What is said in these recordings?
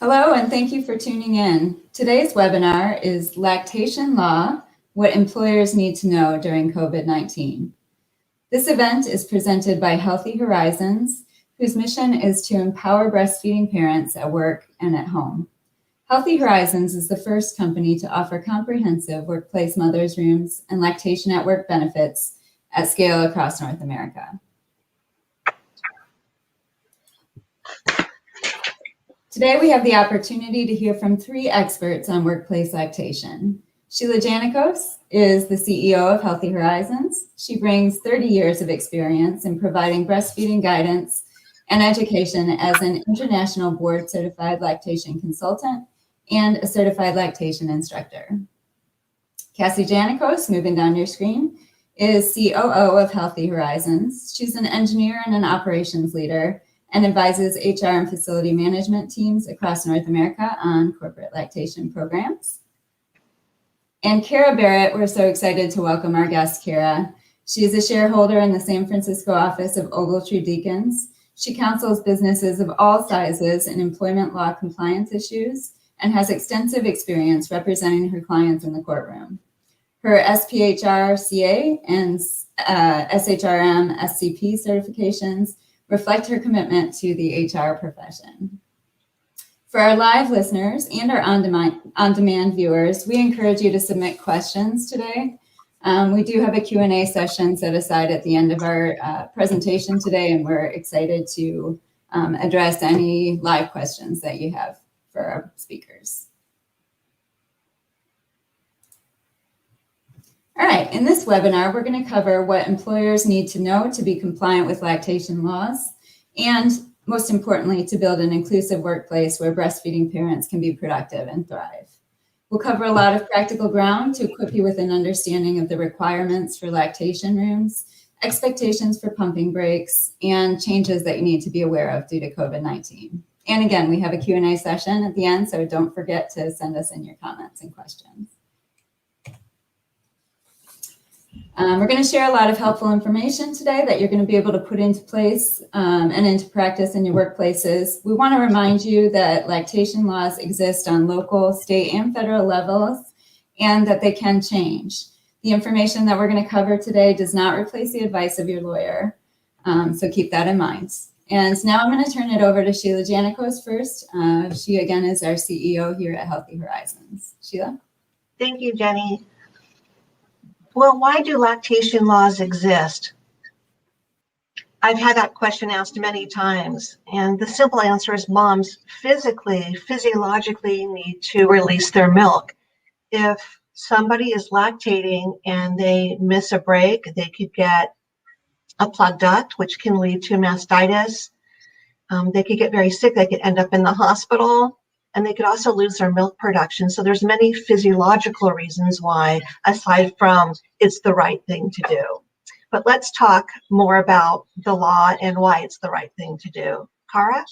Hello, and thank you for tuning in. Today's webinar is Lactation Law, What Employers Need to Know During COVID-19. This event is presented by Healthy Horizons, whose mission is to empower breastfeeding parents at work and at home. Healthy Horizons is the first company to offer comprehensive workplace mothers' rooms and lactation at work benefits at scale across North America. Today, we have the opportunity to hear from three experts on workplace lactation. Sheila Janikos is the CEO of Healthy Horizons. She brings 30 years of experience in providing breastfeeding guidance and education as an international board-certified lactation consultant and a certified lactation instructor. Cassie Janikos, moving down your screen, is COO of Healthy Horizons. She's an engineer and an operations leader and advises HR and facility management teams across North America on corporate lactation programs. And Cara Barrick, we're so excited to welcome our guest, Cara. She is a shareholder in the San Francisco office of Ogletree Deakins. She counsels businesses of all sizes in employment law compliance issues and has extensive experience representing her clients in the courtroom. Her SPHR CA and SHRM SCP certifications reflect her commitment to the HR profession. For our live listeners and our on-demand viewers, we encourage you to submit questions today. We do have a Q&A session set aside at the end of our presentation today, and we're excited to address any live questions that you have for our speakers. All right, in this webinar, we're going to cover what employers need to know to be compliant with lactation laws, and most importantly, to build an inclusive workplace where breastfeeding parents can be productive and thrive. We'll cover a lot of practical ground to equip you with an understanding of the requirements for lactation rooms, expectations for pumping breaks, and changes that you need to be aware of due to COVID-19. And again, we have a Q&A session at the end, so don't forget to send us in your comments and questions. We're going to share a lot of helpful information today that you're going to be able to put into place and into practice in your workplaces. We want to remind you that lactation laws exist on local, state, and federal levels, and that they can change. The information that we're going to cover today does not replace the advice of your lawyer, so keep that in mind. And now I'm going to turn it over to Sheila Janikos first. She, again, is our CEO here at Healthy Horizons. Sheila? Thank you, Jenny. Well, why do lactation laws exist? I've had that question asked many times, and the simple answer is moms physiologically need to release their milk. If somebody is lactating and they miss a break, they could get a plugged duct, which can lead to mastitis. They could get very sick. They could end up in the hospital. And they could also lose their milk production. So there's many physiological reasons why, aside from it's the right thing to do. But let's talk more about the law and why it's the right thing to do. Cara?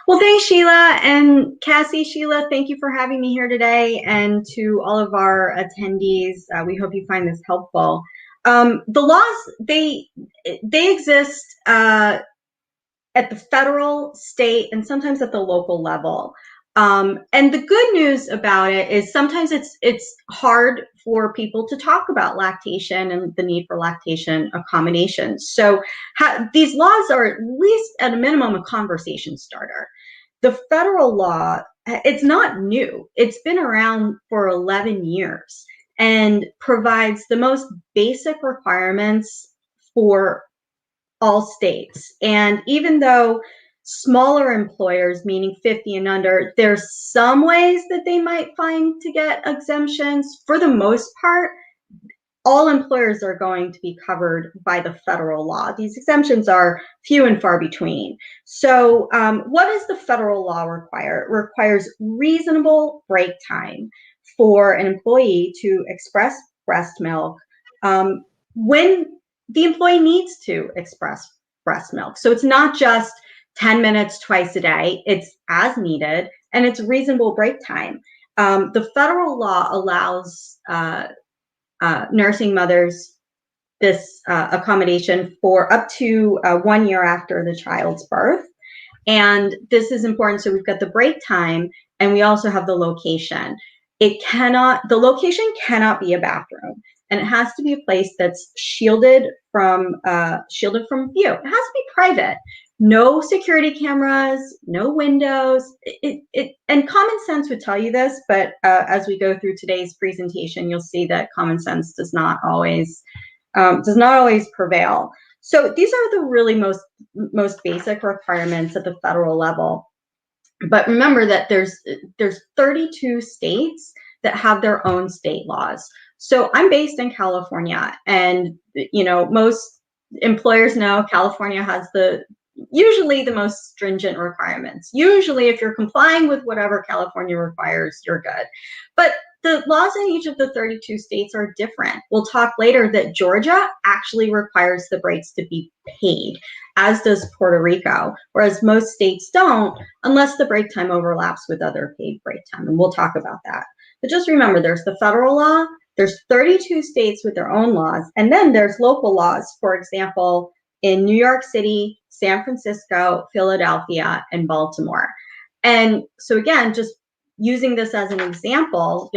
Well, thanks, Sheila. And Cassie, Sheila, thank you for having me here today. And to all of our attendees, we hope you find this helpful. The laws, they exist at the federal, state, and sometimes at the local level. And the good news about it is sometimes it's hard for people to talk about lactation and the need for lactation accommodations. So these laws are at least at a minimum a conversation starter. The federal law, it's not new. It's been around for 11 years and provides the most basic requirements for all states. And even though smaller employers, meaning 50 and under, there's some ways that they might find to get exemptions. For the most part, all employers are going to be covered by the federal law. These exemptions are few and far between. So what does the federal law require? It requires reasonable break time for an employee to express breast milk when the employee needs to express breast milk. So it's not just 10 minutes twice a day, it's as needed, and it's reasonable break time. The federal law allows nursing mothers this accommodation for up to 1 year after the child's birth. And this is important. So we've got the break time, and we also have the location. The location cannot be a bathroom, and it has to be a place that's shielded from view. It has to be private. No security cameras, no windows. And common sense would tell you this, but as we go through today's presentation, you'll see that common sense does not always prevail. So these are the really most basic requirements at the federal level. But remember that there's 32 states that have their own state laws. So I'm based in California, and most employers know California has usually the most stringent requirements. Usually, if you're complying with whatever California requires, you're good. But the laws in each of the 32 states are different. We'll talk later that Georgia actually requires the breaks to be paid, as does Puerto Rico, whereas most states don't, unless the break time overlaps with other paid break time, and we'll talk about that. But just remember, there's the federal law, there's 32 states with their own laws, and then there's local laws, for example, in New York City, San Francisco, Philadelphia, and Baltimore. And so again, just using this as an example,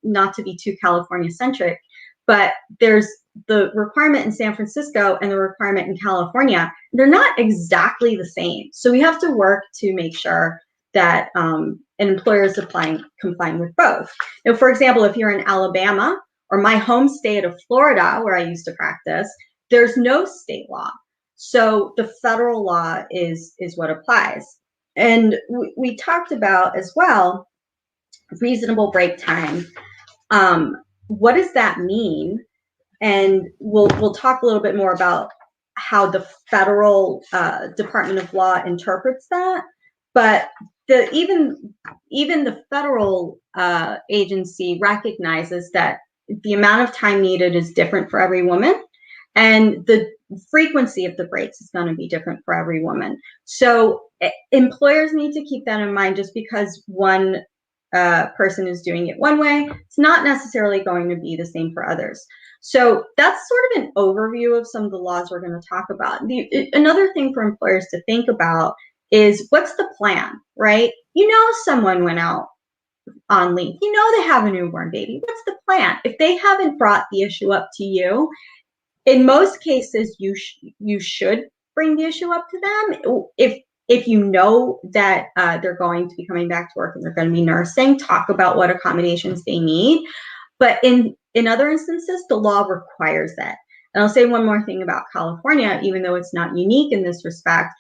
not to be too California centric, but there's the requirement in San Francisco and the requirement in California. They're not exactly the same. So we have to work to make sure that an employer is complying with both. Now, for example, if you're in Alabama or my home state of Florida, where I used to practice, there's no state law. So the federal law is what applies. And we talked about as well reasonable break time. What does that mean? And we'll talk a little bit more about how the federal Department of Law interprets that. But even the federal agency recognizes that the amount of time needed is different for every woman, and the frequency of the breaks is going to be different for every woman. So employers need to keep that in mind. Just because one person is doing it one way, it's not necessarily going to be the same for others. So that's sort of an overview of some of the laws we're going to talk about. Another thing for employers to think about is, what's the plan, right? Someone went out on leave. They have a newborn baby. What's the plan? If they haven't brought the issue up to you, in most cases, you should bring the issue up to them. If you know that they're going to be coming back to work and they're going to be nursing, talk about what accommodations they need. But in other instances, the law requires that. And I'll say one more thing about California, even though it's not unique in this respect.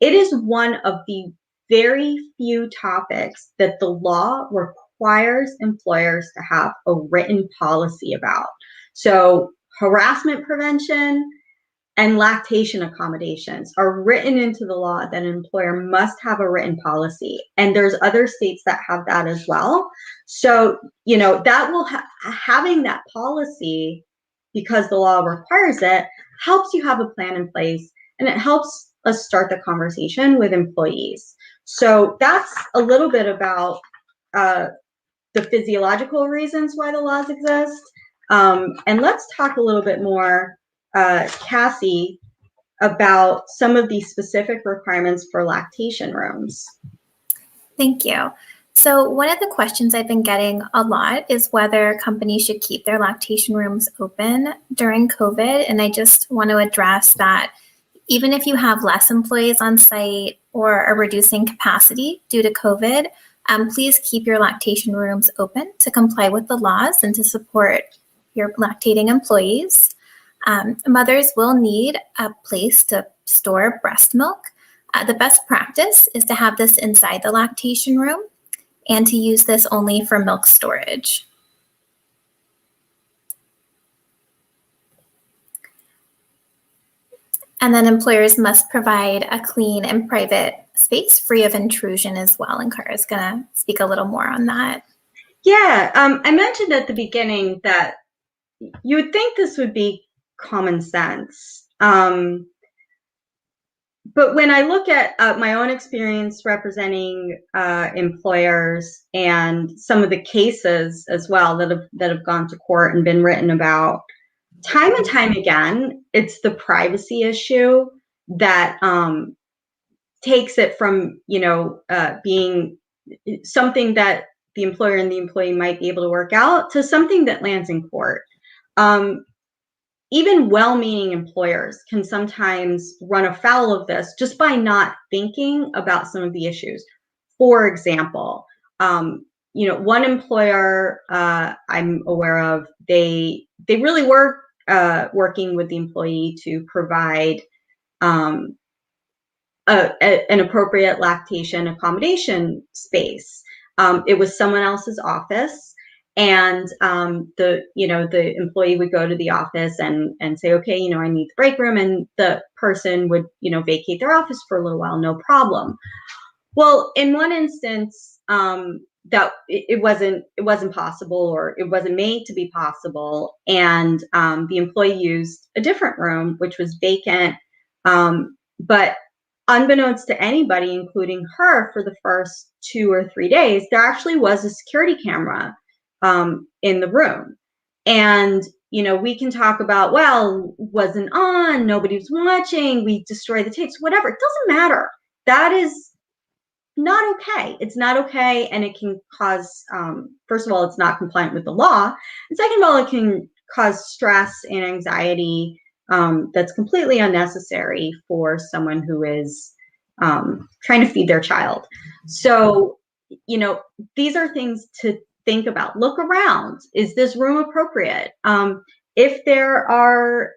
It is one of the very few topics that the law requires employers to have a written policy about. So harassment prevention and lactation accommodations are written into the law that an employer must have a written policy. And there's other states that have that as well. So, that will having that policy, because the law requires it, helps you have a plan in place, and it helps us start the conversation with employees. So that's a little bit about the physiological reasons why the laws exist. And let's talk a little bit more, Cassie, about some of the specific requirements for lactation rooms. Thank you. So one of the questions I've been getting a lot is whether companies should keep their lactation rooms open during COVID. And I just want to address that even if you have less employees on site or are reducing capacity due to COVID, please keep your lactation rooms open to comply with the laws and to support your lactating employees. Mothers will need a place to store breast milk. The best practice is to have this inside the lactation room and to use this only for milk storage. And then employers must provide a clean and private space free of intrusion as well. And Cara is going to speak a little more on that. Yeah, I mentioned at the beginning that you would think this would be common sense. But when I look at my own experience representing employers and some of the cases as well that have gone to court and been written about, time and time again, it's the privacy issue that takes it from, being something that the employer and the employee might be able to work out to something that lands in court. Even well-meaning employers can sometimes run afoul of this just by not thinking about some of the issues. For example, one employer I'm aware of, they really were working with the employee to provide an appropriate lactation accommodation space. It was someone else's office, and the employee would go to the office and say, okay, I need the break room, and the person would vacate their office for a little while, no problem. Well, in one instance, that it wasn't possible, or it wasn't made to be possible, and the employee used a different room which was vacant, but unbeknownst to anybody, including her, for the first 2 or 3 days, there actually was a security camera in the room. And, we can talk about, well, wasn't on, nobody was watching, we destroyed the tapes, whatever. It doesn't matter. That is not okay. It's not okay. And it can cause, first of all, it's not compliant with the law. And second of all, it can cause stress and anxiety that's completely unnecessary for someone who is trying to feed their child. So, these are things to think about. Look around. Is this room appropriate? If there are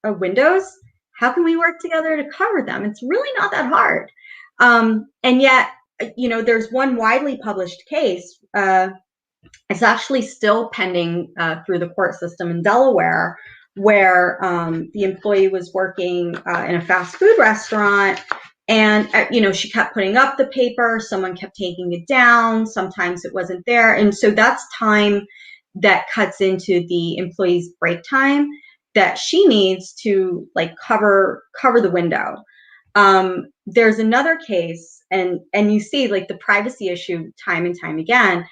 windows, how can we work together to cover them? It's really not that hard. And yet, there's one widely published case. It's actually still pending through the court system in Delaware, where the employee was working in a fast food restaurant, and she kept putting up the paper, someone kept taking it down, sometimes it wasn't there, and so that's time that cuts into the employee's break time that she needs to cover the window. There's another case, and you see the privacy issue time and time again.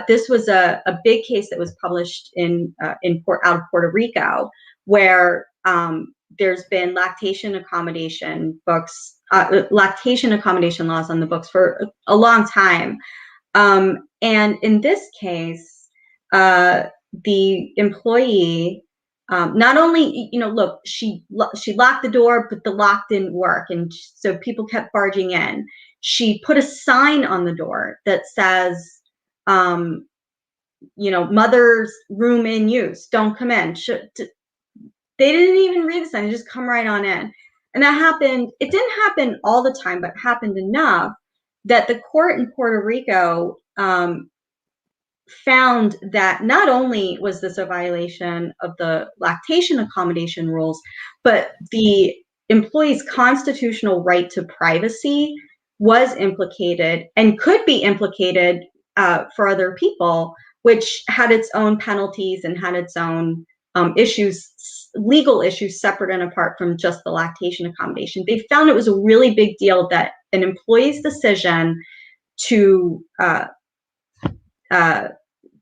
This was a big case that was published out of Puerto Rico, where there's been lactation accommodation laws on the books for a long time. And in this case, the employee, not only, look, she locked the door, but the lock didn't work, and so people kept barging in. She put a sign on the door that says, mother's room in use, don't come in. They didn't even read the sign, they just come right on in. And that happened, it didn't happen all the time, but happened enough that the court in Puerto Rico found that not only was this a violation of the lactation accommodation rules, but the employee's constitutional right to privacy was implicated and could be implicated for other people, which had its own penalties and had its own legal issues separate and apart from just the lactation accommodation. They found it was a really big deal that an employee's decision to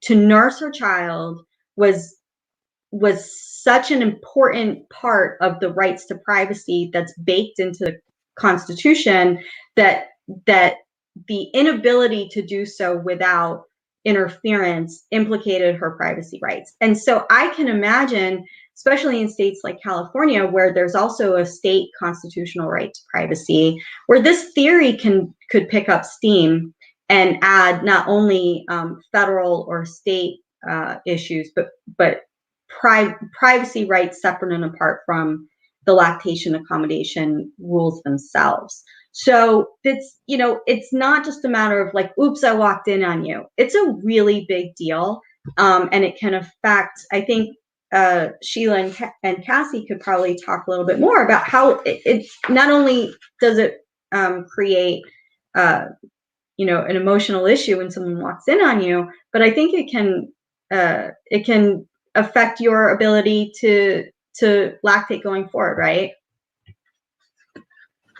nurse her child was such an important part of the rights to privacy that's baked into the Constitution that the inability to do so without interference implicated her privacy rights. And so I can imagine, especially in states like California, where there's also a state constitutional right to privacy, where this theory could pick up steam and add not only federal or state issues, but privacy rights separate and apart from the lactation accommodation rules themselves. So it's not just a matter of oops, I walked in on you. It's a really big deal, and it can affect. I think Sheila and Cassie could probably talk a little bit more about how it not only does it create an emotional issue when someone walks in on you, but I think it can affect your ability to lactate going forward, right?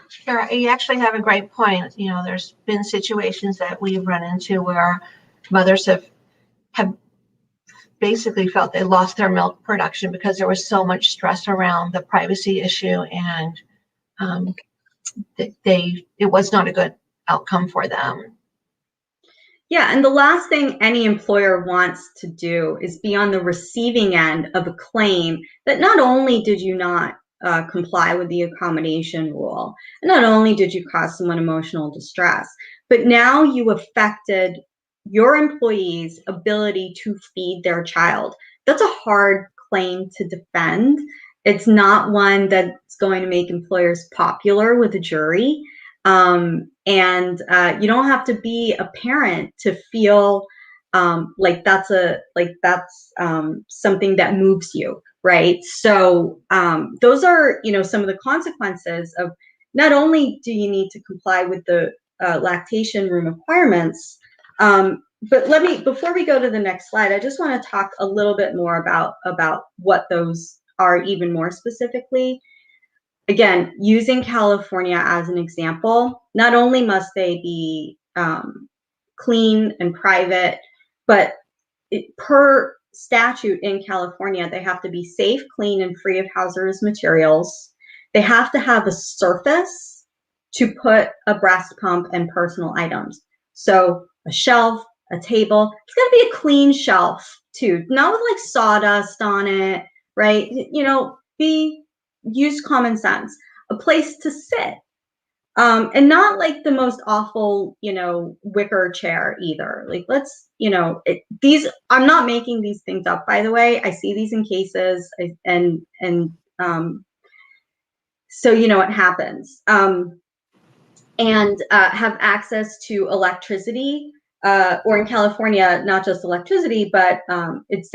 Sure, you actually have a great point. There's been situations that we've run into where mothers have basically felt they lost their milk production because there was so much stress around the privacy issue and it was not a good outcome for them. Yeah, and the last thing any employer wants to do is be on the receiving end of a claim that not only did you not comply with the accommodation rule, and not only did you cause someone emotional distress, but now you affected your employee's ability to feed their child. That's a hard claim to defend. It's not one that's going to make employers popular with a jury. You don't have to be a parent to feel like that's something that moves you, right? So those are, some of the consequences of not only do you need to comply with the lactation room requirements, but before we go to the next slide, I just want to talk a little bit more about what those are even more specifically. Again, using California as an example, not only must they be clean and private, but per statute in California, they have to be safe, clean, and free of hazardous materials. They have to have a surface to put a breast pump and personal items. So a shelf, a table, it's got to be a clean shelf too, not with like sawdust on it, right? Use common sense, a place to sit, and not like the most awful, wicker chair either. Like I'm not making these things up, by the way. I see these in cases, so it happens. And have access to electricity, or in California, not just electricity, but it's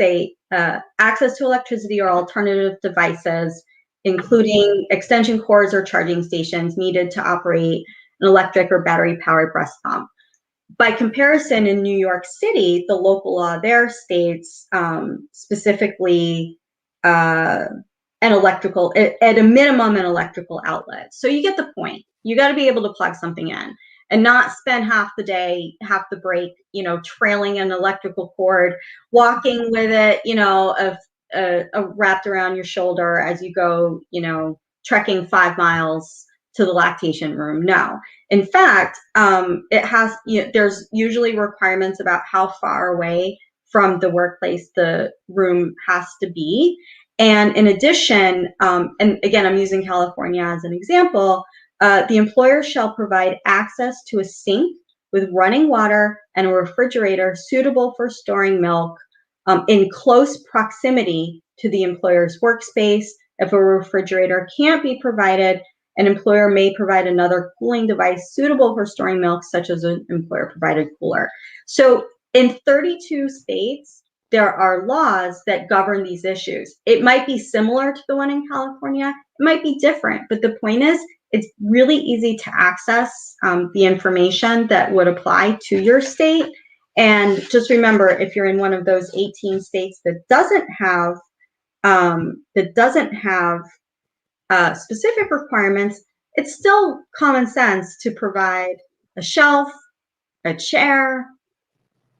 access to electricity or alternative devices, including extension cords or charging stations needed to operate an electric or battery-powered breast pump. By comparison, in New York City, the local law there states specifically at a minimum, an electrical outlet. So you get the point. You got to be able to plug something in and not spend half the day, half the break, trailing an electrical cord, walking with it, wrapped around your shoulder as you go, trekking 5 miles to the lactation room. No, in fact, there's usually requirements about how far away from the workplace the room has to be. And in addition, and again, I'm using California as an example, the employer shall provide access to a sink with running water and a refrigerator suitable for storing milk in close proximity to the employer's workspace. If a refrigerator can't be provided, an employer may provide another cooling device suitable for storing milk, such as an employer-provided cooler. So in 32 states, there are laws that govern these issues. It might be similar to the one in California. It might be different, but the point is, it's really easy to access the information that would apply to your state. And just remember, if you're in one of those 18 states that doesn't have specific requirements, it's still common sense to provide a shelf, a chair,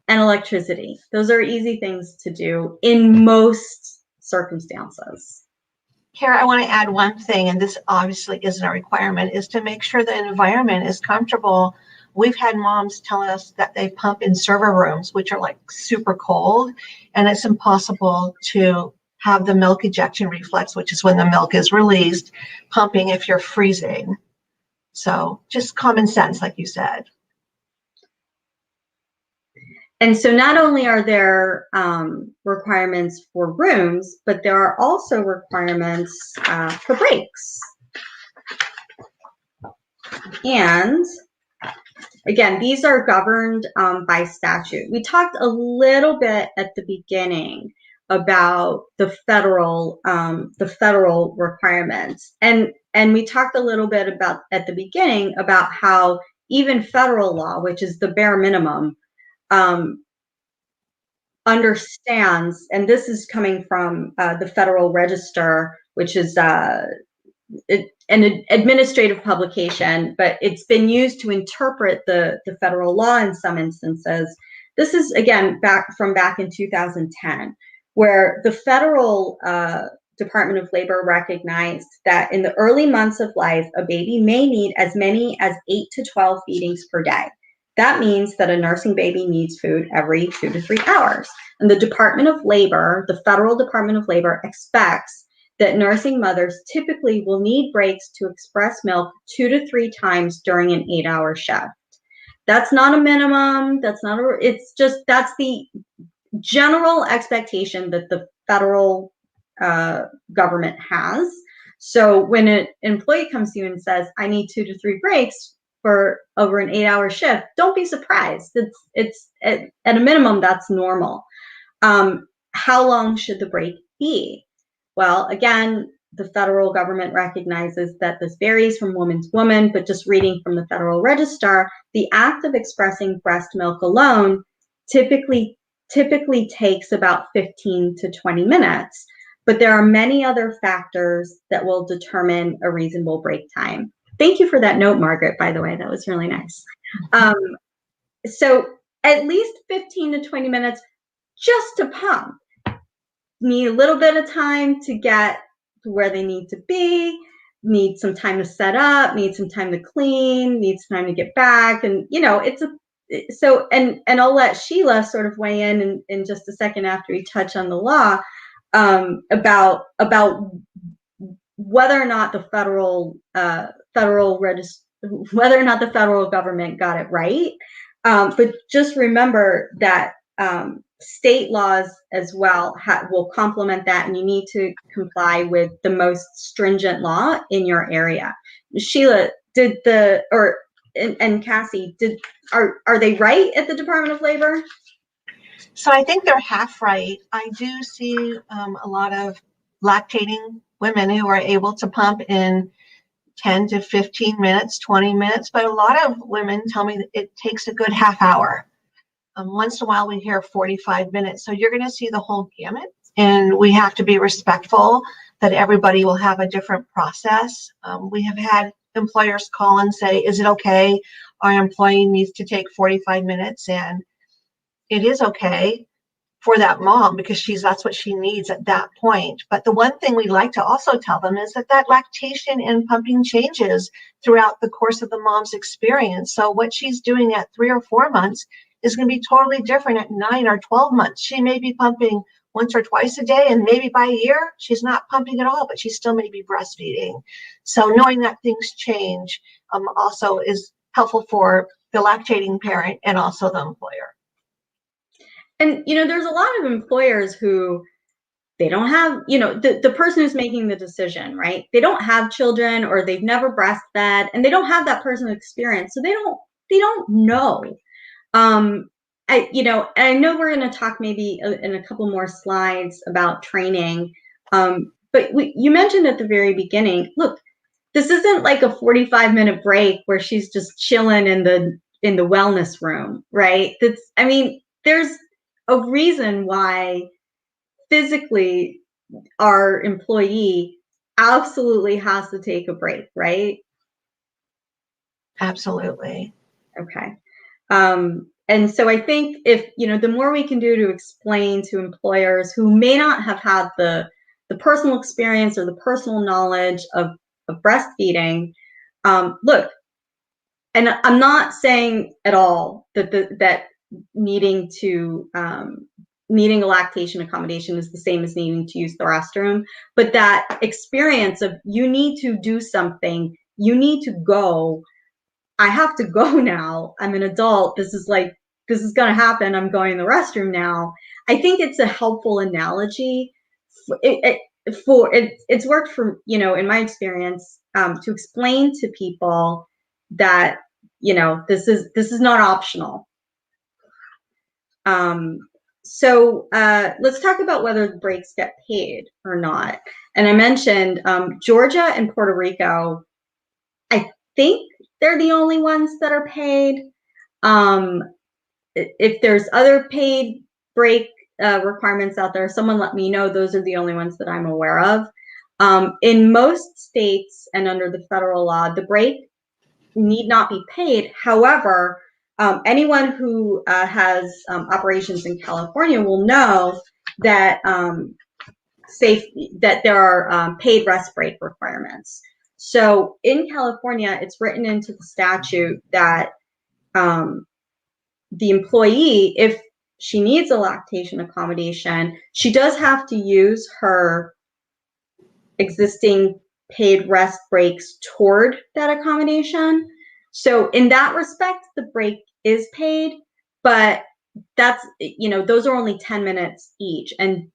and electricity. Those are easy things to do in most circumstances. Cara, I want to add one thing, and this obviously isn't a requirement, is to make sure the environment is comfortable. We've had moms tell us that they pump in server rooms, which are like super cold, and it's impossible to have the milk ejection reflex, which is when the milk is released, pumping if you're freezing. So just common sense, like you said. And so not only are there requirements for rooms, but there are also requirements for breaks. And again, these are governed by statute. We talked a little bit at the beginning about the federal requirements, and we talked a little bit about at the beginning about how even federal law, which is the bare minimum, understands, and this is coming from the Federal Register, which is an administrative publication, but it's been used to interpret the federal law in some instances. This is, again, back in 2010, where the federal Department of Labor recognized that in the early months of life, a baby may need as many as 8 to 12 feedings per day. That means that a nursing baby needs food every 2 to 3 hours. And the Department of Labor, the Federal Department of Labor, expects that nursing mothers typically will need breaks to express milk 2 to 3 times during an 8-hour shift. That's not a minimum. That's the general expectation that the federal government has. So when an employee comes to you and says, I need 2 to 3 breaks for over an 8-hour shift, don't be surprised. It's at a minimum, that's normal. How long should the break be? Well, again, the federal government recognizes that this varies from woman to woman, but just reading from the Federal Register, the act of expressing breast milk alone typically takes about 15 to 20 minutes. But there are many other factors that will determine a reasonable break time. Thank you for that note, Margaret, by the way. That was really nice. So at least 15 to 20 minutes just to pump. Need a little bit of time to get to where they need to be, need some time to set up, need some time to clean, need some time to get back. And, and I'll let Sheila sort of weigh in just a second after we touch on the law about whether or not the federal government got it right. But just remember that state laws as well will complement that, and you need to comply with the most stringent law in your area. Sheila, and Cassie, are they right at the Department of Labor? So I think they're half right. I do see a lot of lactating women who are able to pump in 10 to 15 minutes, 20 minutes, but a lot of women tell me that it takes a good half hour. Once in a while we hear 45 minutes. So you're going to see the whole gamut, and we have to be respectful that everybody will have a different process. We have had employers call and say, is it okay? Our employee needs to take 45 minutes, and it is okay for that mom because that's what she needs at that point. But the one thing we like to also tell them is that lactation and pumping changes throughout the course of the mom's experience. So what she's doing at 3 or 4 months is going to be totally different at 9 or 12 months. She may be pumping once or twice a day, and maybe by a year, she's not pumping at all, but she still may be breastfeeding. So knowing that things change also is helpful for the lactating parent and also the employer. And, there's a lot of employers who they don't have, the person who's making the decision, right? They don't have children, or they've never breastfed, and they don't have that personal experience. So they don't know. I know we're going to talk maybe in a couple more slides about training. But you mentioned at the very beginning, look, this isn't like a 45-minute break where she's just chilling in the wellness room, right? There's a reason why physically our employee absolutely has to take a break, right? Absolutely. Okay. And so I think if, the more we can do to explain to employers who may not have had the personal experience or the personal knowledge of breastfeeding, look, and I'm not saying at all that needing a lactation accommodation is the same as needing to use the restroom, but that experience of you need to do something, you need to go, I have to go now, I'm an adult, this is going to happen, I'm going to the restroom now. I think it's a helpful analogy. It's worked for, in my experience, to explain to people that, this is not optional. So let's talk about whether the breaks get paid or not. And I mentioned Georgia and Puerto Rico, I think they're the only ones that are paid. If there's other paid break requirements out there, someone let me know. Those are the only ones that I'm aware of. In most states and under the federal law, the break need not be paid. However, anyone who has operations in California will know that that there are paid rest break requirements. So in California, it's written into the statute that the employee, if she needs a lactation accommodation, she does have to use her existing paid rest breaks toward that accommodation. So in that respect, the break is paid, but that's, those are only 10 minutes each, and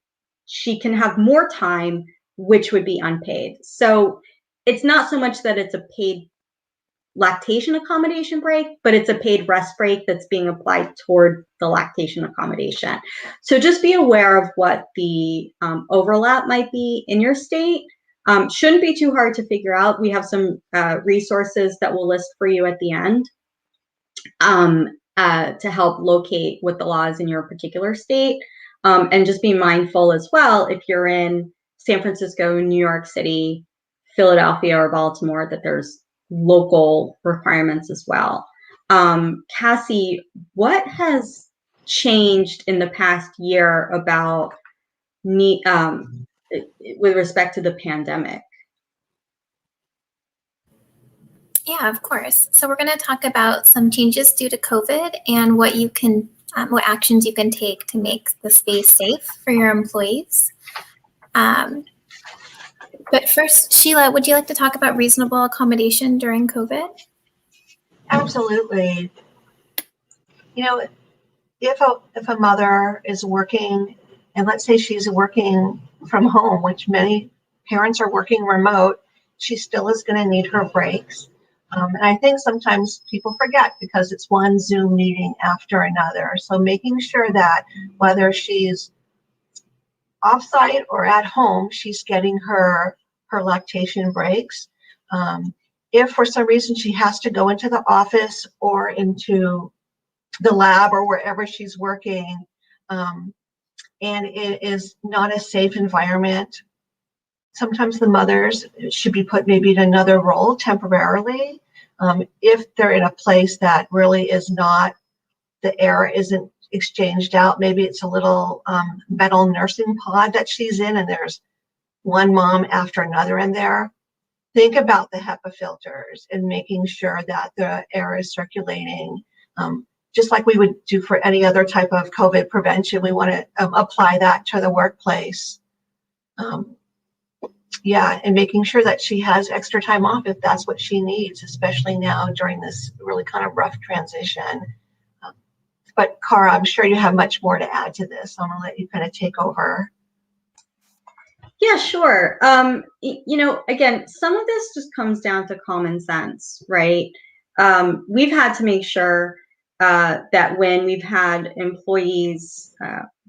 she can have more time, which would be unpaid. So it's not so much that it's a paid lactation accommodation break, but it's a paid rest break that's being applied toward the lactation accommodation. So just be aware of what the overlap might be in your state. Shouldn't be too hard to figure out. We have some resources that we'll list for you at the end to help locate what the law is in your particular state. And just be mindful as well, if you're in San Francisco, New York City, Philadelphia, or Baltimore, that there's local requirements as well. Cassie, what has changed in the past year about with respect to the pandemic? Yeah, of course. So we're going to talk about some changes due to COVID and what you can, what actions you can take to make the space safe for your employees. But first, Sheila, would you like to talk about reasonable accommodation during COVID? Absolutely. If a mother is working, and let's say she's working from home, which many parents are working remote, she still is going to need her breaks. And I think sometimes people forget because it's one Zoom meeting after another. So making sure that whether she's offsite or at home, she's getting her lactation breaks. If for some reason she has to go into the office or into the lab or wherever she's working, and it is not a safe environment, sometimes the mothers should be put maybe in another role temporarily. If they're in a place that really is not, the air isn't exchanged out, maybe it's a little metal nursing pod that she's in and there's one mom after another in there. Think about the HEPA filters and making sure that the air is circulating. Just like we would do for any other type of COVID prevention, we want to apply that to the workplace. And making sure that she has extra time off if that's what she needs, especially now during this really kind of rough transition. But Cara, I'm sure you have much more to add to this. I'm going to let you kind of take over. Yeah, sure. Again, some of this just comes down to common sense, right? We've had to make sure that when we've had employees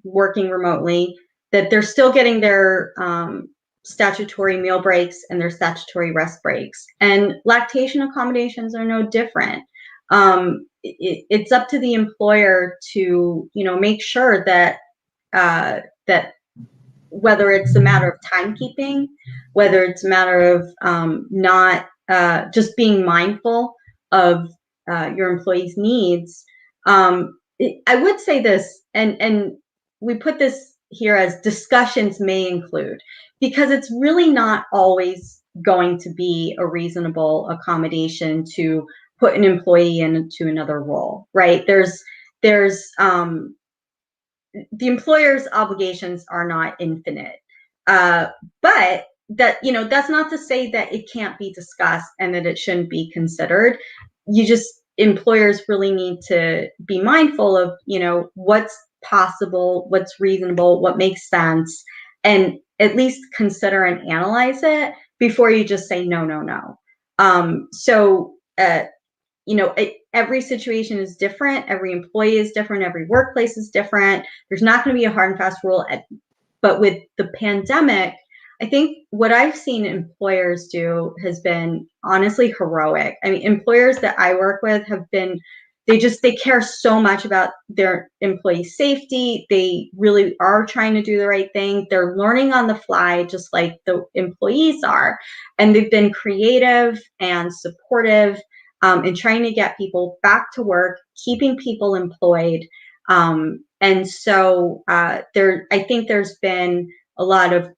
working remotely, that they're still getting their statutory meal breaks and their statutory rest breaks. And lactation accommodations are no different. It's up to the employer to, make sure that that whether it's a matter of timekeeping, whether it's a matter of not just being mindful of your employees' needs. I would say this, and we put this here as discussions may include, because it's really not always going to be a reasonable accommodation to put an employee into another role, right? There's the employer's obligations are not infinite, but that, that's not to say that it can't be discussed and that it shouldn't be considered. Employers really need to be mindful of, what's possible, what's reasonable, what makes sense, and at least consider and analyze it before you just say no. Every situation is different. Every employee is different. Every workplace is different. There's not going to be a hard and fast rule. But with the pandemic, I think what I've seen employers do has been honestly heroic. I mean, employers that I work with have been, they care so much about their employee safety. They really are trying to do the right thing. They're learning on the fly, just like the employees are. And they've been creative and supportive in trying to get people back to work, keeping people employed. And so I think there's been a lot of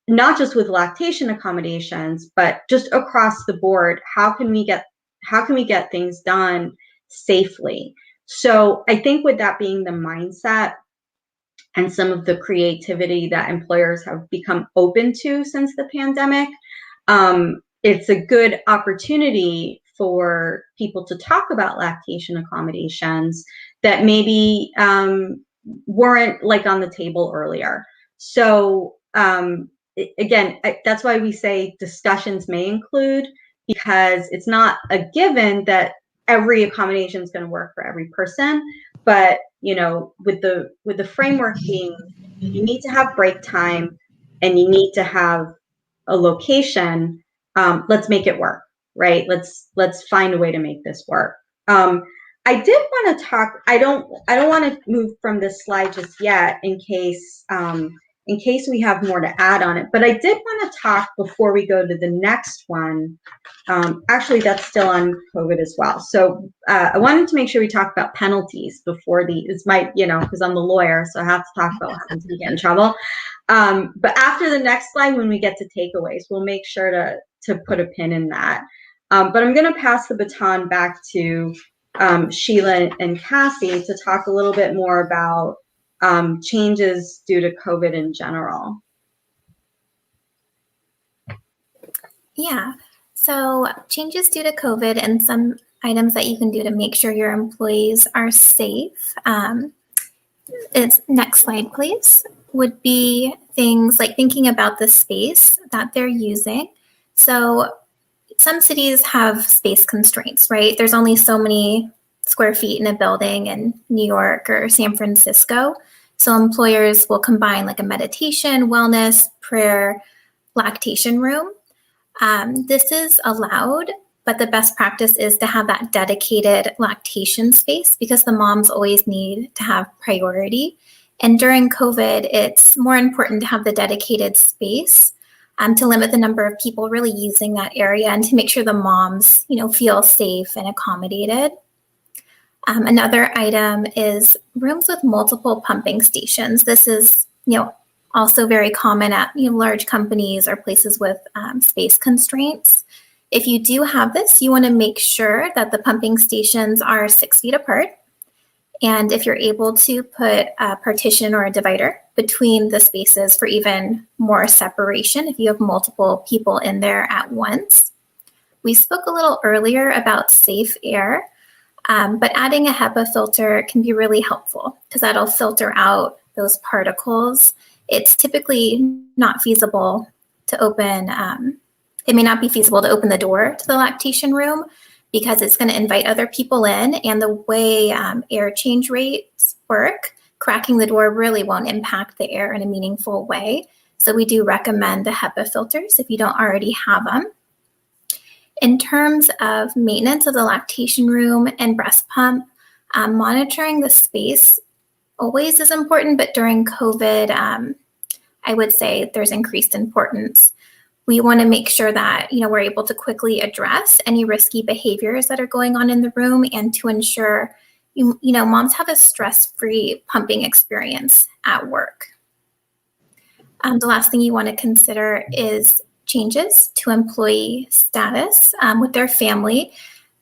not just with lactation accommodations, but just across the board, how can we get things done safely? So I think with that being the mindset and some of the creativity that employers have become open to since the pandemic, it's a good opportunity for people to talk about lactation accommodations that maybe weren't like on the table earlier. So again, that's why we say discussions may include, because it's not a given that every accommodation is going to work for every person. But you know, with the framework being, you need to have break time and you need to have a location. Let's make it work, right? Let's find a way to make this work. I did want to talk. I don't want to move from this slide just yet, in case we have more to add on it. But I did want to talk before we go to the next one. Actually, that's still on COVID as well. So I wanted to make sure we talk about penalties before it's my, you know, because I'm the lawyer, so I have to talk about what happens if you get in trouble. But after the next slide, when we get to takeaways, we'll make sure to put a pin in that. But I'm going to pass the baton back to Sheila and Cassie to talk a little bit more about changes due to COVID in general. Yeah, so changes due to COVID and some items that you can do to make sure your employees are safe. Next slide, please, would be things like thinking about the space that they're using. So some cities have space constraints, right? There's only so many square feet in a building in New York or San Francisco. So employers will combine like a meditation, wellness, prayer, lactation room. This is allowed, but the best practice is to have that dedicated lactation space, because the moms always need to have priority. And during COVID, it's more important to have the dedicated space to limit the number of people really using that area and to make sure the moms, you know, feel safe and accommodated. Another item is rooms with multiple pumping stations. This is, you know, also very common at, you know, large companies or places with space constraints. If you do have this, you want to make sure that the pumping stations are 6 feet apart. And if you're able to put a partition or a divider between the spaces for even more separation, if you have multiple people in there at once. We spoke a little earlier about safe air, but adding a HEPA filter can be really helpful because that'll filter out those particles. It's typically not feasible to open, it may not be feasible to open the door to the lactation room because it's going to invite other people in, and the way air change rates work, cracking the door really won't impact the air in a meaningful way. So we do recommend the HEPA filters if you don't already have them. In terms of maintenance of the lactation room and breast pump, monitoring the space always is important, but during COVID, I would say there's increased importance. We want to make sure that, you know, we're able to quickly address any risky behaviors that are going on in the room, and to ensure, you know, moms have a stress-free pumping experience at work. The last thing you want to consider is changes to employee status with their family.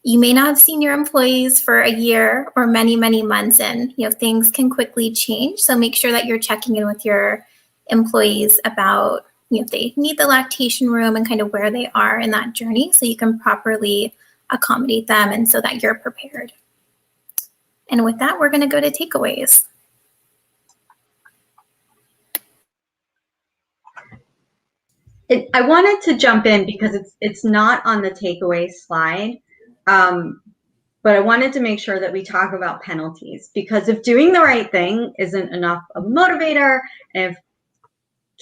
You may not have seen your employees for a year or many, many months, and, you know, things can quickly change. So make sure that you're checking in with your employees about, you know, if they need the lactation room and kind of where they are in that journey, so you can properly accommodate them and so that you're prepared. And with that, we're going to go to takeaways. I wanted to jump in because it's not on the takeaway slide, but I wanted to make sure that we talk about penalties, because if doing the right thing isn't enough of a motivator, and if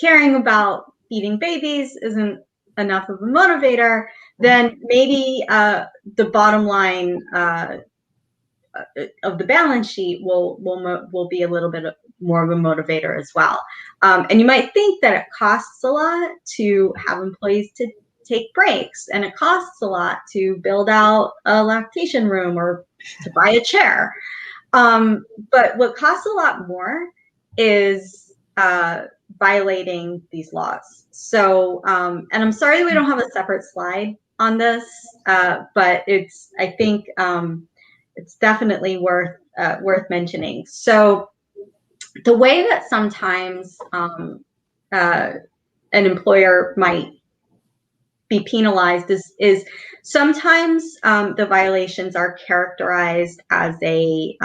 caring about feeding babies isn't enough of a motivator, then maybe the bottom line of the balance sheet will be a little bit more of a motivator as well. And you might think that it costs a lot to have employees to take breaks, and it costs a lot to build out a lactation room or to buy a chair. But what costs a lot more is violating these laws. So, and I'm sorry we don't have a separate slide on this, but I think it's definitely worth mentioning. So, the way that sometimes an employer might be penalized is sometimes the violations are characterized as a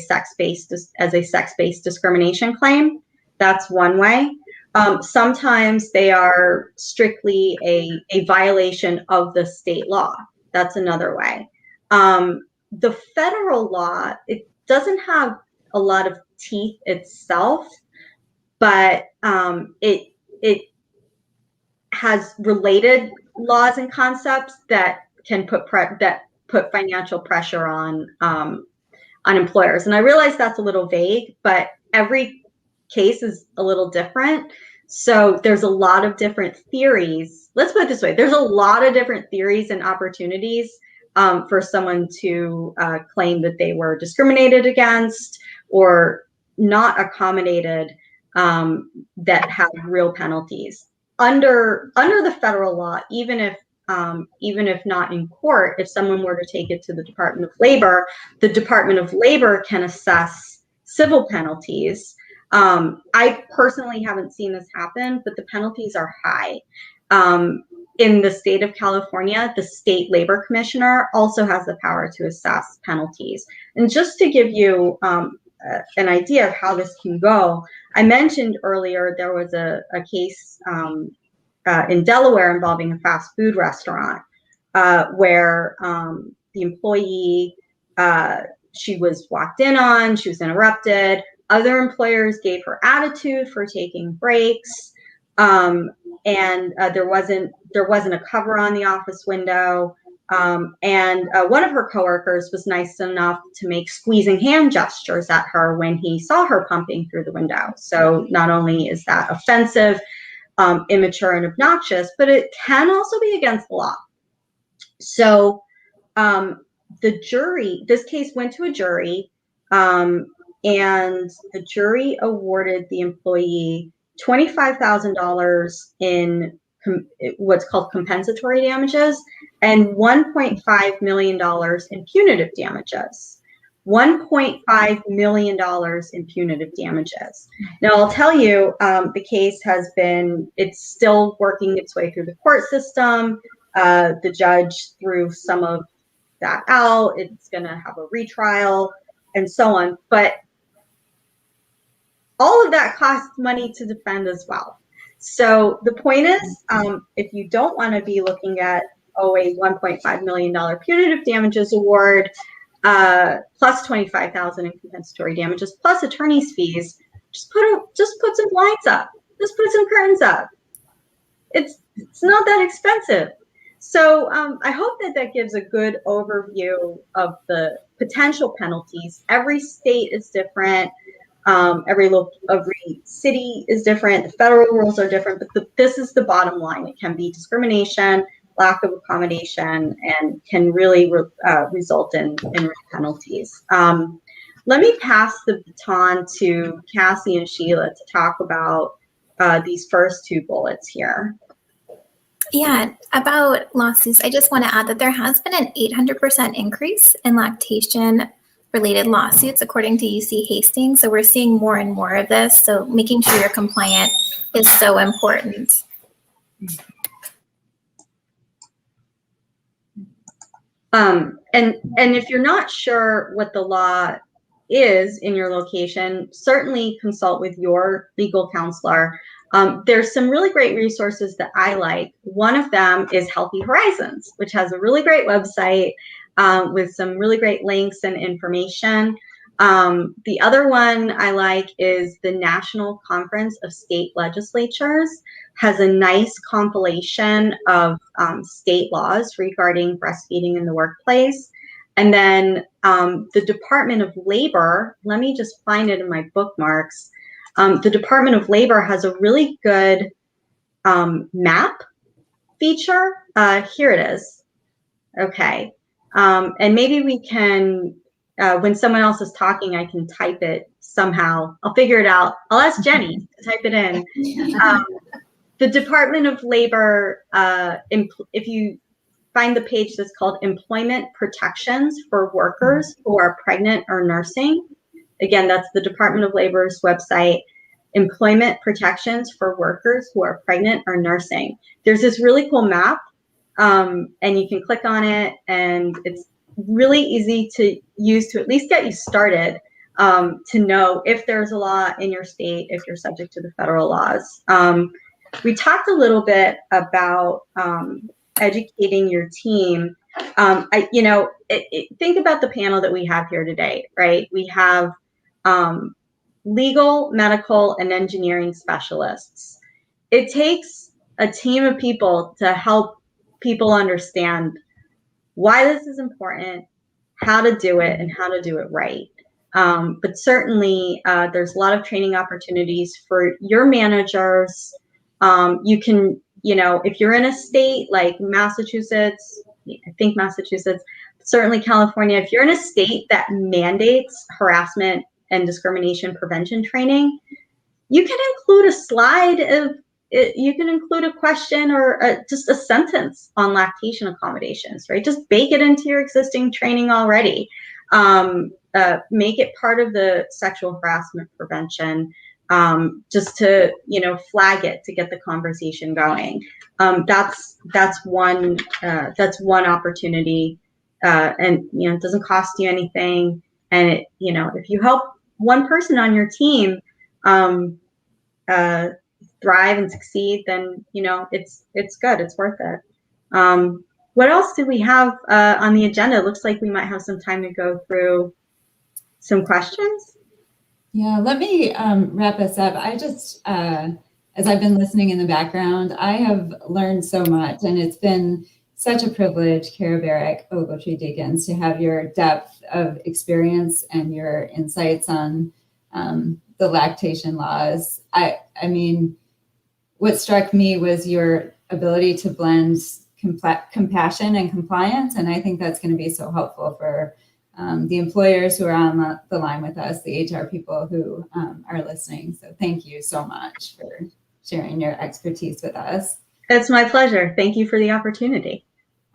sex-based discrimination claim. That's one way. Sometimes they are strictly a violation of the state law. That's another way. The federal law, it doesn't have a lot of teeth itself, but it has related laws and concepts that can put financial pressure on employers. And I realize that's a little vague, but every case is a little different. So there's a lot of different theories. Let's put it this way: there's a lot of different theories and opportunities for someone to claim that they were discriminated against or not accommodated that have real penalties. Under the federal law, even if not in court, if someone were to take it to the Department of Labor, the Department of Labor can assess civil penalties. I personally haven't seen this happen, but the penalties are high. In the state of California, the state labor commissioner also has the power to assess penalties. And just to give you an idea of how this can go, I mentioned earlier there was a case in Delaware involving a fast food restaurant where the employee, she was walked in on, she was interrupted. Other employers gave her attitude for taking breaks, and there wasn't a cover on the office window. And one of her coworkers was nice enough to make squeezing hand gestures at her when he saw her pumping through the window. So not only is that offensive, immature, and obnoxious, but it can also be against the law. So the jury, this case went to a jury, and the jury awarded the employee $25,000 in what's called compensatory damages and $1.5 million in punitive damages. $1.5 million in punitive damages. Now, I'll tell you, the case it's still working its way through the court system. The judge threw some of that out. It's going to have a retrial and so on. But all of that costs money to defend as well. So the point is, if you don't want to be looking at, a $1.5 million punitive damages award, plus $25,000 in compensatory damages, plus attorney's fees, just put some blinds up. Just put some curtains up. It's not that expensive. So I hope that gives a good overview of the potential penalties. Every state is different. Every city is different. The federal rules are different, but this is the bottom line. It can be discrimination, lack of accommodation, and can really result in penalties. Let me pass the baton to Cassie and Sheila to talk about these first two bullets here. Yeah, about lawsuits, I just want to add that there has been an 800% increase in lactation-related lawsuits, according to UC Hastings. So we're seeing more and more of this. So making sure you're compliant is so important. And if you're not sure what the law is in your location, certainly consult with your legal counselor. There's some really great resources that I like. One of them is Healthy Horizons, which has a really great website with some really great links and information. The other one I like is the National Conference of State Legislatures, has a nice compilation of state laws regarding breastfeeding in the workplace. And then the Department of Labor, let me just find it in my bookmarks. The Department of Labor has a really good map feature. Here it is. Okay. And maybe we can when someone else is talking, I can type it somehow. I'll figure it out. I'll ask Jenny to type it in. The Department of Labor, if you find the page that's called Employment Protections for Workers who are pregnant or nursing. Again, that's the Department of Labor's website, Employment Protections for Workers who are pregnant or nursing. There's this really cool map, and you can click on it, and it's really easy to use to at least get you started, to know if there's a law in your state, if you're subject to the federal laws. We talked a little bit about educating your team. Think about the panel that we have here today, right? We have legal, medical, and engineering specialists. It takes a team of people to help people understand why this is important, how to do it, and how to do it right. But certainly, there's a lot of training opportunities for your managers. You can, if you're in a state like Massachusetts, I think Massachusetts, certainly California, if you're in a state that mandates harassment and discrimination prevention training, you can include a slide of it, you can include a question or just a sentence on lactation accommodations, right? Just bake it into your existing training already. Make it part of the sexual harassment prevention, just to, flag it to get the conversation going. That's one opportunity, and it doesn't cost you anything. And it, if you help one person on your team thrive and succeed, then it's good. It's worth it. What else do we have on the agenda? It looks like we might have some time to go through some questions. Yeah, let me wrap us up. I just, as I've been listening in the background, I have learned so much, and it's been such a privilege, Cara, Barrick, Ogletree, Deakins, to have your depth of experience and your insights on the lactation laws. I mean, what struck me was your ability to blend compassion and compliance, and I think that's going to be so helpful for the employers who are on the line with us, the HR people who are listening. So thank you so much for sharing your expertise with us. It's my pleasure. Thank you for the opportunity.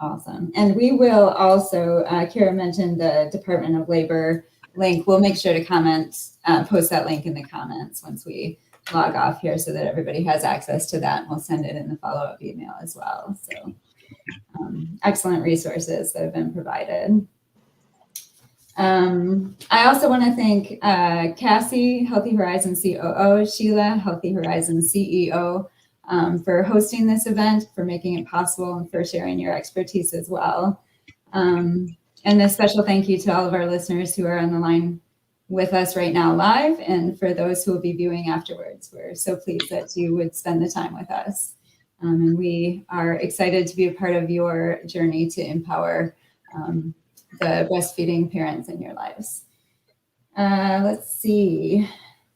Awesome. And we will also, Cara mentioned the Department of Labor link. We'll make sure to post that link in the comments once we log off here so that everybody has access to that. And we'll send it in the follow-up email as well. So excellent resources that have been provided. I also want to thank Cassie, Healthy Horizons COO, Sheila, Healthy Horizons CEO, for hosting this event, for making it possible, and for sharing your expertise as well. And a special thank you to all of our listeners who are on the line with us right now live, and for those who will be viewing afterwards. We're so pleased that you would spend the time with us. And we are excited to be a part of your journey to empower the breastfeeding parents in your lives. Let's see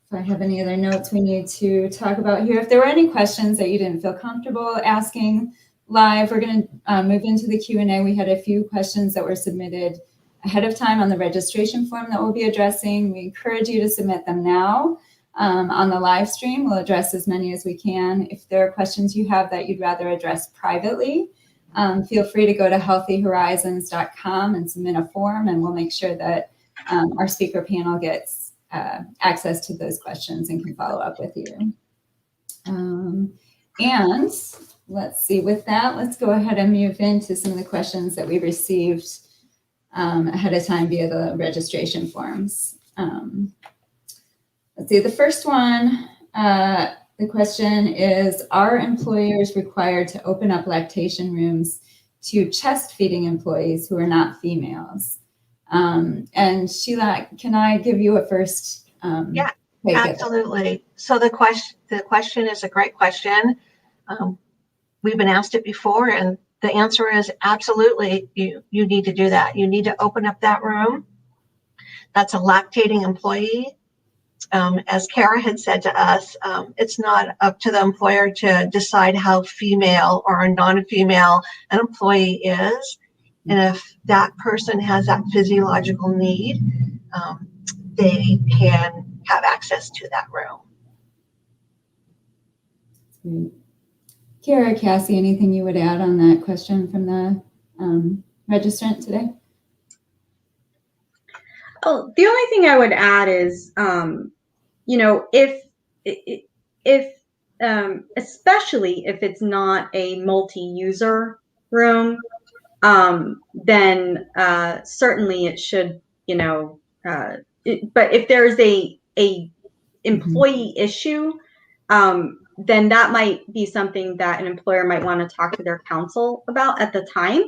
if I have any other notes we need to talk about here. If there were any questions that you didn't feel comfortable asking live, we're going to move into the Q&A. We had a few questions that were submitted ahead of time on the registration form that we'll be addressing. We encourage you to submit them now on the live stream. We'll address as many as we can. If there are questions you have that you'd rather address privately, feel free to go to healthyhorizons.com and submit a form, and we'll make sure that our speaker panel gets access to those questions and can follow up with you. And let's see, with that, let's go ahead and move into some of the questions that we received ahead of time via the registration forms. Let's see, the first one, the question is, are employers required to open up lactation rooms to chest feeding employees who are not females? And Sheila, can I give you a first? Yeah, absolutely. So the question is a great question. We've been asked it before, and the answer is absolutely. You need to do that. You need to open up that room. That's a lactating employee. As Cara had said to us, it's not up to the employer to decide how female or non-female an employee is. And if that person has that physiological need, they can have access to that room. Great. Cara, Cassie, anything you would add on that question from the registrant today? Oh, the only thing I would add is, you know, especially if it's not a multi-user room, then certainly it should, you know, but if there's a employee issue, then that might be something that an employer might want to talk to their counsel about at the time,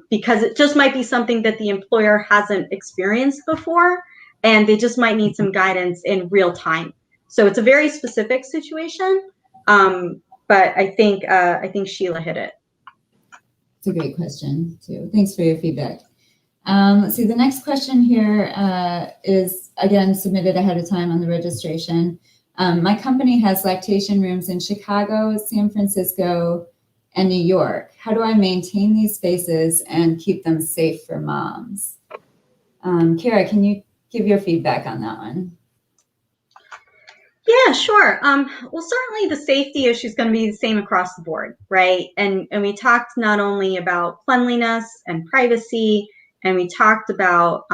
because it just might be something that the employer hasn't experienced before, and they just might need some guidance in real time. So it's a very specific situation, but I think Sheila hit it. It's a great question too. Thanks for your feedback. Let's see, the next question here is again submitted ahead of time on the registration. My company has lactation rooms in Chicago, San Francisco, and New York. How do I maintain these spaces and keep them safe for moms? Cara, can you give your feedback on that one? Yeah, sure. Well, certainly the safety issue is going to be the same across the board, right? And we talked not only about cleanliness and privacy, and we talked about,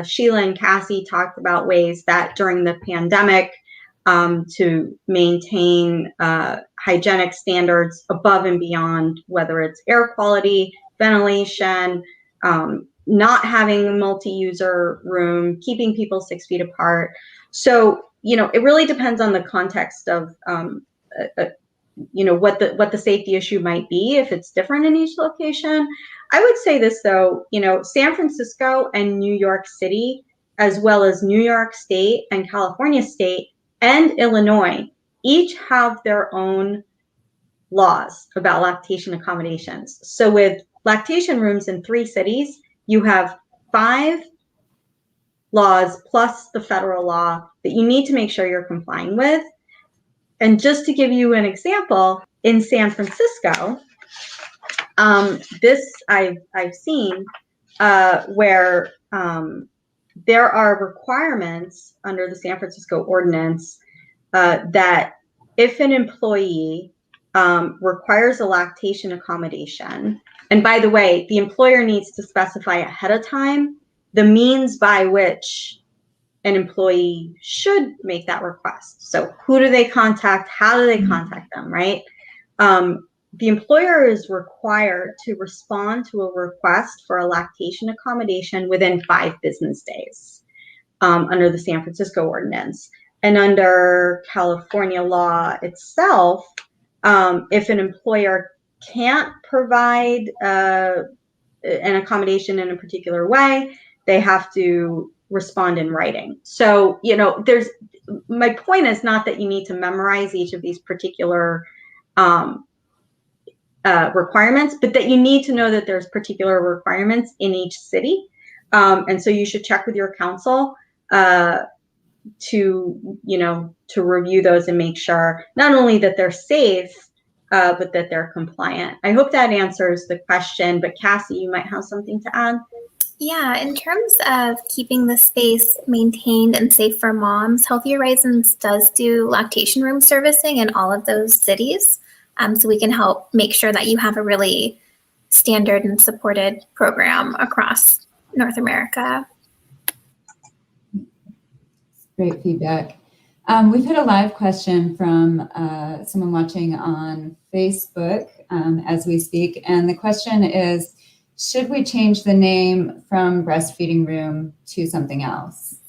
Sheila and Cassie talked about ways that during the pandemic to maintain hygienic standards above and beyond, whether it's air quality, ventilation, not having a multi-user room, keeping people 6 feet apart. So, you know, it really depends on the context of, you know, what the safety issue might be, if it's different in each location. I would say this though, you know, San Francisco and New York City, as well as New York State and California State and Illinois, each have their own laws about lactation accommodations. So with lactation rooms in 3 cities, you have 5 laws plus the federal law that you need to make sure you're complying with. And just to give you an example, in San Francisco, this I've seen where there are requirements under the San Francisco ordinance that if an employee requires a lactation accommodation, and by the way, the employer needs to specify ahead of time the means by which an employee should make that request. So who do they contact? How do they contact them, right? The employer is required to respond to a request for a lactation accommodation within 5 business days under the San Francisco ordinance. And under California law itself, if an employer can't provide an accommodation in a particular way, they have to respond in writing. So, you know, my point is not that you need to memorize each of these particular requirements, but that you need to know that there's particular requirements in each city. And so you should check with your counsel to review those and make sure not only that they're safe, but that they're compliant. I hope that answers the question, but Cassie, you might have something to add. Yeah, in terms of keeping the space maintained and safe for moms, Healthy Horizons does do lactation room servicing in all of those cities. So we can help make sure that you have a really standard and supported program across North America. Great feedback. We've had a live question from someone watching on Facebook as we speak. And the question is, should we change the name from breastfeeding room to something else?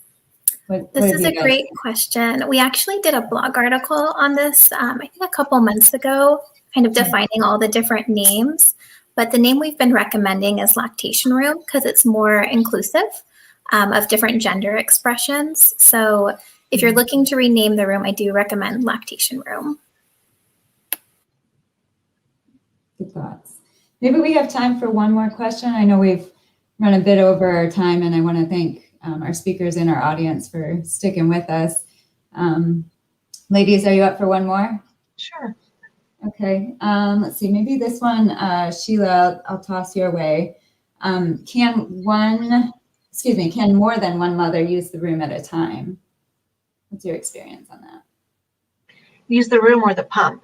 This is a great question. We actually did a blog article on this, I think a couple months ago, kind of defining all the different names. But the name we've been recommending is Lactation Room because it's more inclusive of different gender expressions. So if you're looking to rename the room, I do recommend Lactation Room. Good thoughts. Maybe we have time for one more question. I know we've run a bit over our time, and I want to thank our speakers and our audience for sticking with us. Ladies, are you up for one more? Sure. Okay, let's see, maybe this one, Sheila, I'll toss your way. Can more than one mother use the room at a time? What's your experience on that? Use the room or the pump.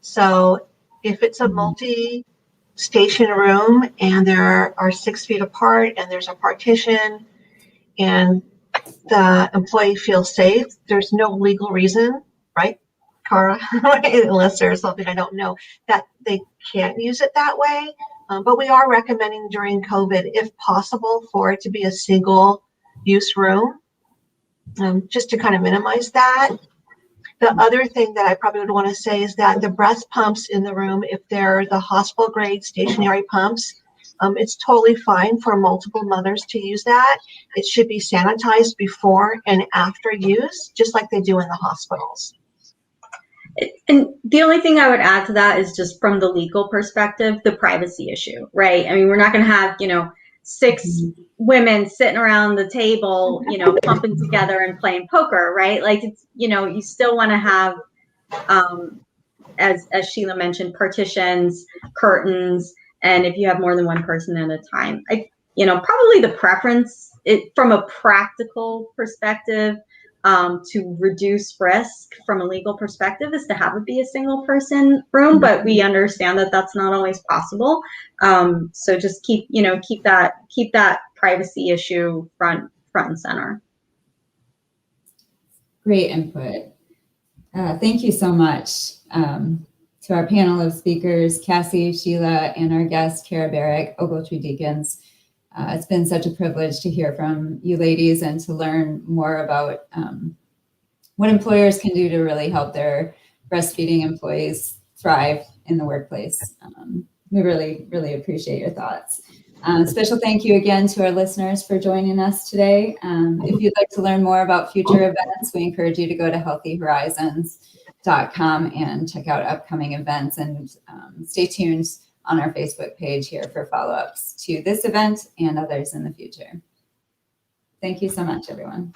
So if it's a multi-station room and there are 6 feet apart and there's a partition and the employee feels safe, there's no legal reason, right, Cara, unless there's something I don't know, that they can't use it that way. But we are recommending during COVID, if possible, for it to be a single use room, just to kind of minimize that. The other thing that I probably would want to say is that the breast pumps in the room, if they're the hospital grade stationary pumps, it's totally fine for multiple mothers to use that. It should be sanitized before and after use, just like they do in the hospitals. And the only thing I would add to that is just from the legal perspective, the privacy issue, right? I mean, we're not going to have, 6 women sitting around the table, pumping together and playing poker, right? Like, it's, you still want to have, as Sheila mentioned, partitions, curtains, and if you have more than one person at a time, probably the preference from a practical perspective, to reduce risk from a legal perspective is to have it be a single person room, but we understand that that's not always possible. So just keep that privacy issue front and center. Great input. Thank you so much to our panel of speakers, Cassie, Sheila, and our guest, Cara Barrick, Ogletree Deakins. It's been such a privilege to hear from you ladies and to learn more about what employers can do to really help their breastfeeding employees thrive in the workplace. We really, really appreciate your thoughts. Special thank you again to our listeners for joining us today. If you'd like to learn more about future events, we encourage you to go to healthyhorizons.com and check out upcoming events, and stay tuned on our Facebook page here for follow-ups to this event and others in the future. Thank you so much, everyone.